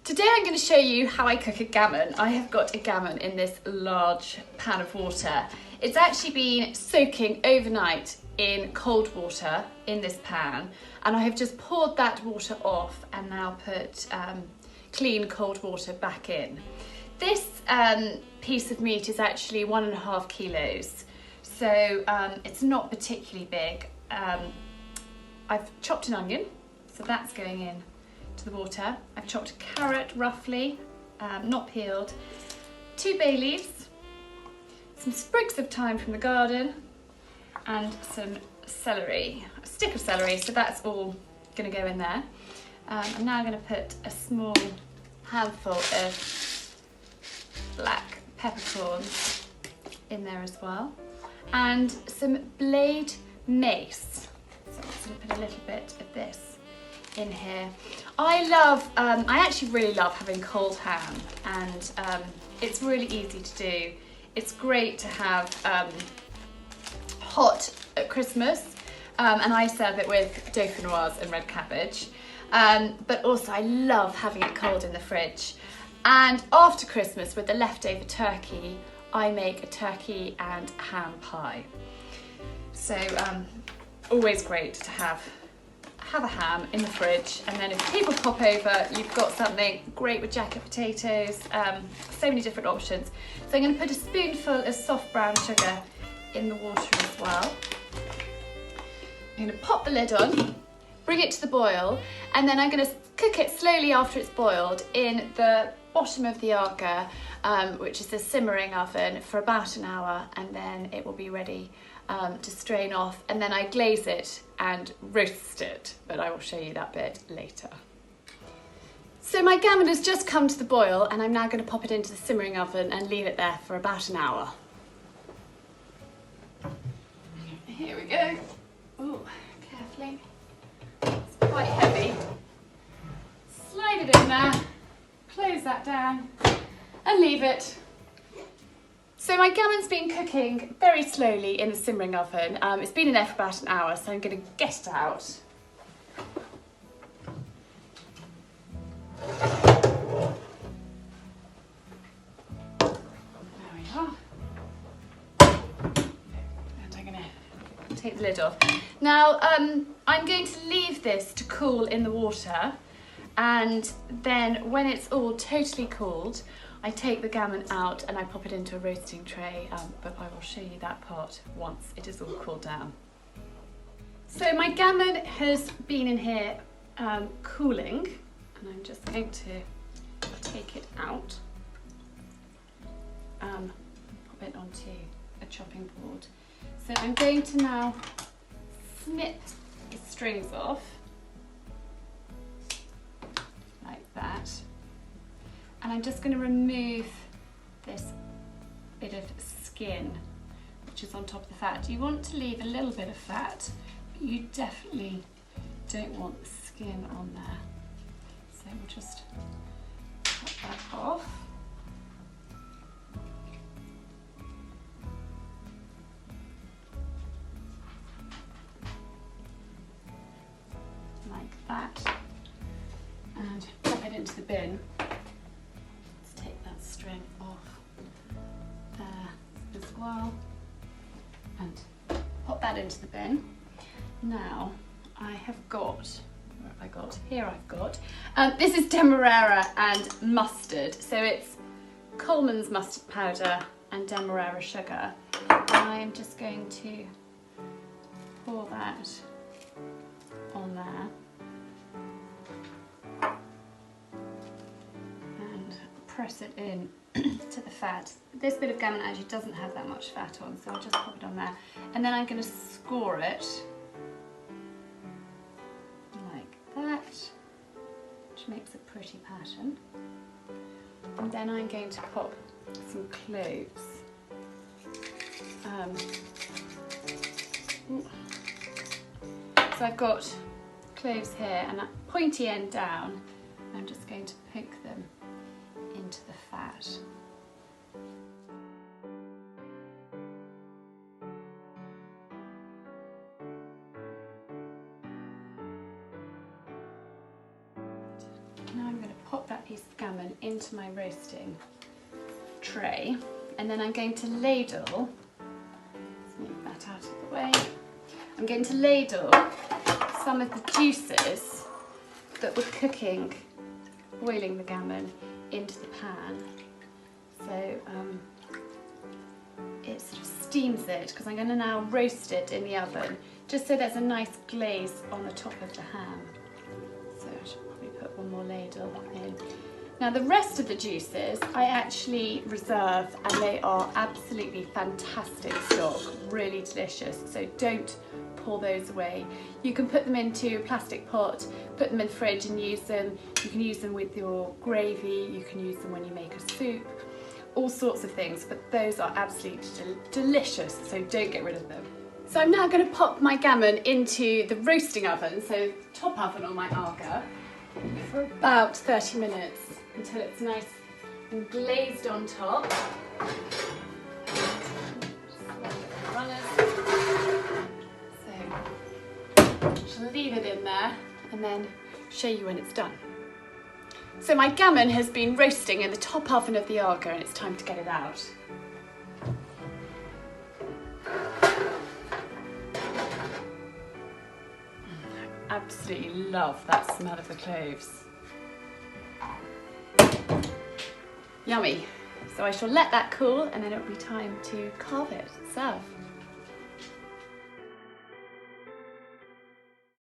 Today I'm going to show you how I cook a gammon. I have got a gammon in this large pan of water. It's actually been soaking overnight in cold water in this pan, and I have just poured that water off and now put clean cold water back in. This piece of meat is actually 1.5 kilos, so it's not particularly big. I've chopped an onion, so that's going in to the water. I've chopped a carrot roughly, not peeled, 2 bay leaves, some sprigs of thyme from the garden, and some celery, a stick of celery, so that's all going to go in there. I'm now going to put a small handful of black peppercorns in there as well, and some blade mace. So I'm just going to put a little bit of this in here. I actually really love having cold ham, and it's really easy to do. It's great to have hot at Christmas, and I serve it with dauphinoise and red cabbage, but also I love having it cold in the fridge. And after Christmas, with the leftover turkey, I make a turkey and ham pie. So always great to have a ham in the fridge, and then if people pop over, you've got something great with jacket potatoes. So many different options. So I'm going to put a spoonful of soft brown sugar in the water as well. I'm going to pop the lid on, bring it to the boil, and then I'm going to cook it slowly after it's boiled in the bottom of the Arca, which is a simmering oven, for about an hour, and then it will be ready to strain off, and then I glaze it and roast it, but I will show you that bit later. So my gammon has just come to the boil, and I'm now going to pop it into the simmering oven and leave it there for about an hour. Here we go. Oh, carefully. It's quite heavy. Slide it in there, close that down, and leave it. So my gammon's been cooking very slowly in the simmering oven. It's been in there for about an hour, so I'm going to get it out. There we are. And I'm going to take the lid off. Now, I'm going to leave this to cool in the water, and then when it's all totally cooled, I take the gammon out and I pop it into a roasting tray, but I will show you that part once it is all cooled down. So my gammon has been in here cooling, and I'm just going to take it out, pop it onto a chopping board. So I'm going to now snip the strings off, like that. And I'm just going to remove this bit of skin which is on top of the fat. You want to leave a little bit of fat, but you definitely don't want the skin on there. So we'll just cut that off. Like that. And pop it into the bin. String off there as well, and pop that into the bin. Now I have got, where have I got? Here I've got, this is demerara and mustard, so it's Coleman's mustard powder and demerara sugar. I'm just going to pour that on there. Press it in to the fat. This bit of gammon actually doesn't have that much fat on, so I'll just pop it on there. And then I'm going to score it like that, which makes a pretty pattern. And then I'm going to pop some cloves. So I've got cloves here and that pointy end down. I'm just going to poke them into the fat. Now I'm going to pop that that piece of gammon into my roasting tray, and then I'm going to ladle, let's move that out of the way, I'm going to ladle some of the juices that were cooking, boiling the gammon, into the pan. So it sort of steams it, because I'm going to now roast it in the oven, just so there's a nice glaze on the top of the ham. So I should probably put one more ladle in. Now the rest of the juices I actually reserve, and they are absolutely fantastic stock, really delicious, so don't pour those away. You can put them into a plastic pot, put them in the fridge and use them. You can use them with your gravy, you can use them when you make a soup, all sorts of things, but those are absolutely delicious, so don't get rid of them. So I'm now going to pop my gammon into the roasting oven, so top oven on my Aga, for about 30 minutes until it's nice and glazed on top. I'll leave it in there and then show you when it's done. So my gammon has been roasting in the top oven of the Aga, and it's time to get it out. I absolutely love that smell of the cloves. Yummy. So I shall let that cool, and then it'll be time to carve it and serve.